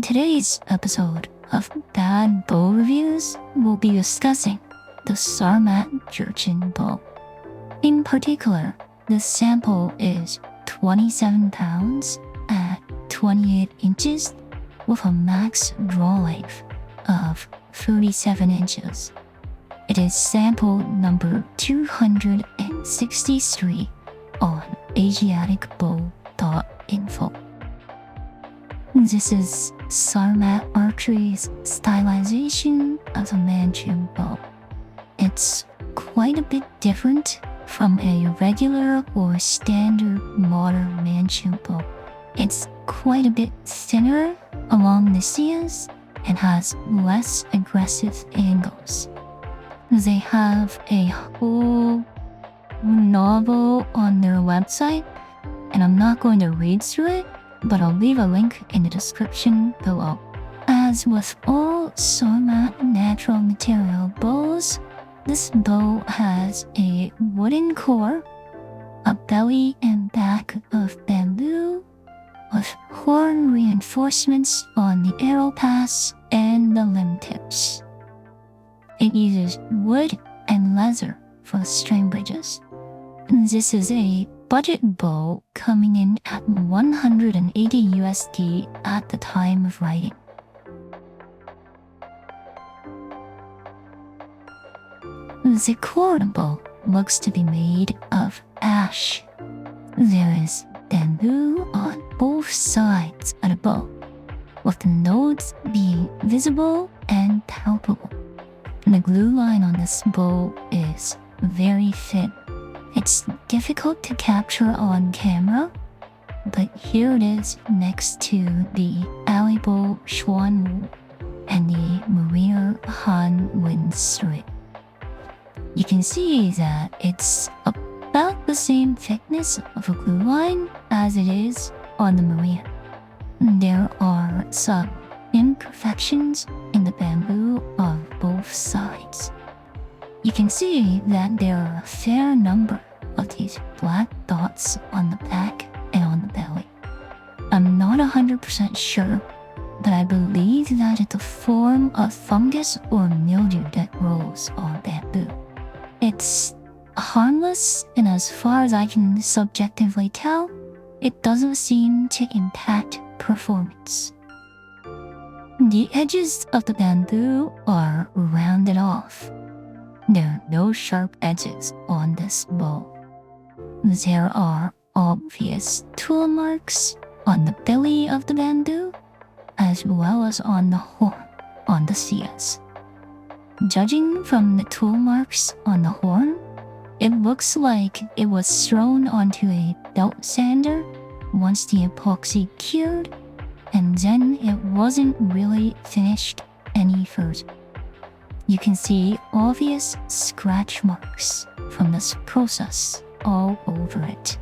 In today's episode of Bad Bow Reviews, we'll be discussing the Sarmat Jurchen bow. In particular, the sample is 27 pounds at 28 inches with a max draw length of 37 inches. It is sample number 263 on asiaticbow.info. This is Sarmat Archery's stylization of a Manchu bow. It's quite a bit different from a regular or standard modern Manchu bow. It's quite a bit thinner along the seas and has less aggressive angles. They have a whole novel on their website, and I'm not going to read through it, but I'll leave a link in the description below. As with all Sarmat natural material bows, this bow has a wooden core, a belly and back of bamboo, with horn reinforcements on the arrow pass and the limb tips. It uses wood and leather for the string bridges. This is a budget bow coming in at $180 USD at the time of writing. The core bow looks to be made of ash. There is bamboo on both sides of the bow, with the nodes being visible and palpable. The glue line on this bow is very thin. It's difficult to capture on camera, but here it is next to the Alibo Schwanwu and the Mariner Han Wind Strait. You can see that it's about the same thickness of a glue line as it is on the Mariner. There are some imperfections in the bamboo on both sides. You can see that there are a fair number of these black dots on the back and on the belly. I'm not 100% sure, but I believe that it's a form of fungus or mildew that grows on bamboo. It's harmless, and as far as I can subjectively tell, it doesn't seem to impact performance. The edges of the bamboo are rounded off. There are no sharp edges on this bow. There are obvious tool marks on the belly of the bamboo, as well as on the horn on the CS. Judging from the tool marks on the horn, it looks like it was thrown onto a belt sander once the epoxy cured, and then it wasn't really finished any further. You can see obvious scratch marks from this process all over it.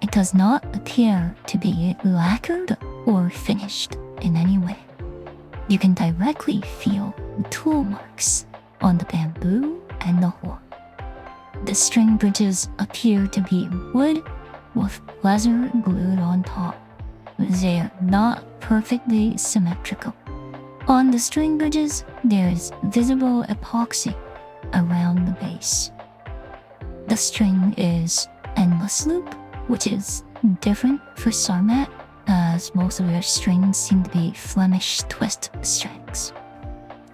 It does not appear to be lacquered or finished in any way. You can directly feel the tool marks on the bamboo and the horn. The string bridges appear to be wood with leather glued on top. They are not perfectly symmetrical. On the string bridges, there is visible epoxy around the base. The string is endless loop, which is different for Sarmat, as most of their strings seem to be Flemish twist strings.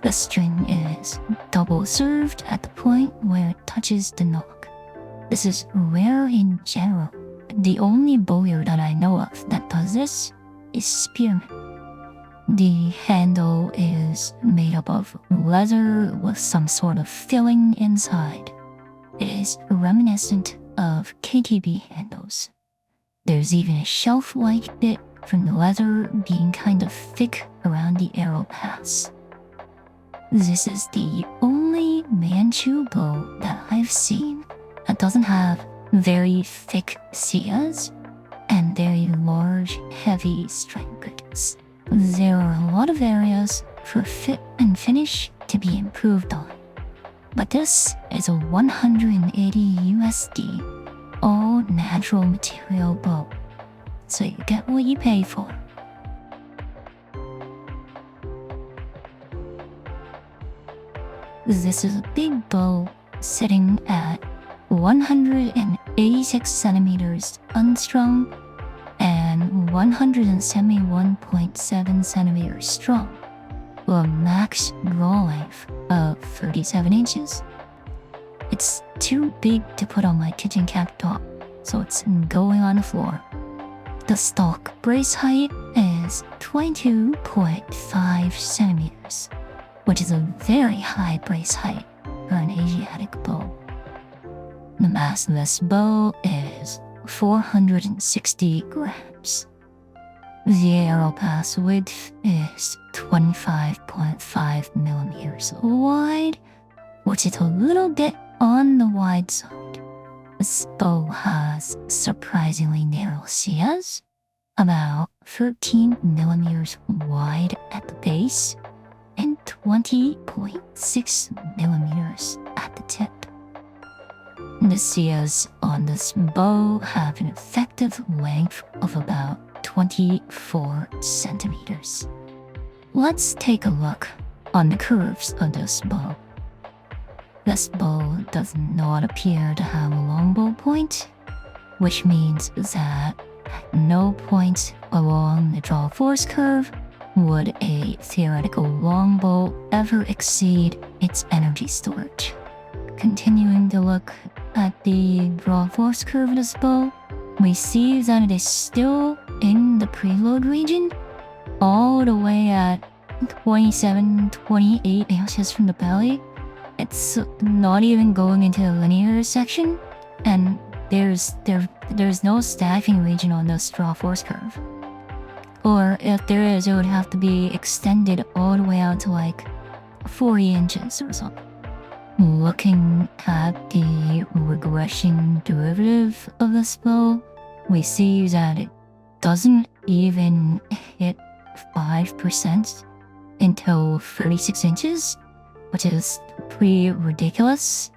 The string is double served at the point where it touches the knock. This is rare in general. The only bowyer that I know of that does this is Spearman. The handle is made up of leather with some sort of filling inside. It is reminiscent of KTB handles. There's even a shelf-like bit from the leather being kind of thick around the arrow pass. This is the only Manchu bow that I've seen that doesn't have very thick CS and very large, heavy string bridges. There are a lot of areas for fit and finish to be improved on, but this is a $180 USD all natural material bow, so you get what you pay for. This is a big bow sitting at 186 centimeters unstrung and 171.7 centimeters strong, with a max draw length of 37 inches. It's too big to put on my kitchen countertop, so it's going on the floor. The stock brace height is 22.5 centimeters, which is a very high brace height for an Asiatic bow. The mass of this bow is 460 grams. The arrow pass width is 25.5 millimeters wide, which is a little bit on the wide side. This bow has surprisingly narrow siyas, about 13 millimeters wide at the base and 20.6 millimeters at the tip. The siyas on this bow have an effective length of about 24 centimeters. Let's take a look on the curves of this bow. This bow does not appear to have a longbow point, which means that at no point along the draw force curve would a theoretical longbow ever exceed its energy storage. Continuing to look at the draw force curve of this bow, we see that it is still in the preload region, all the way at 27-28 inches from the belly. It's not even going into the linear section, and there's no staffing region on this draw force curve. Or if there is, it would have to be extended all the way out to like 40 inches or something. Looking at the regression derivative of this bow, we see that it doesn't even hit 5% until 36 inches, which is pretty ridiculous.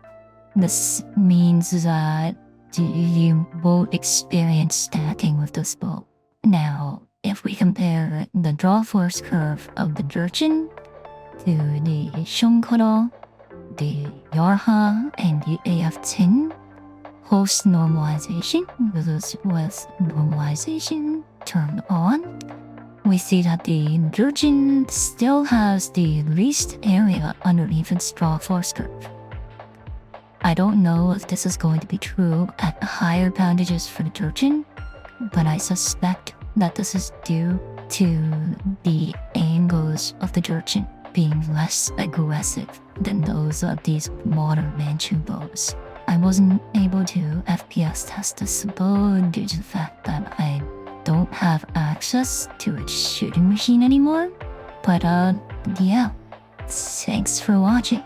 This means that you won't experience stacking with this bow. Now, if we compare the draw force curve of the Jurchen to the Shunkodo, the Yarha, and the AF10 post normalization, with normalization turned on, we see that the Jurchen still has the least area underneath its draw force curve. I don't know if this is going to be true at higher poundages for the Jurchen, but I suspect that this is due to the angles of the Jurchen being less aggressive than those of these modern Manchu bows. I wasn't able to FPS test this bow due to the fact that I don't have access to its shooting machine anymore, but yeah, thanks for watching.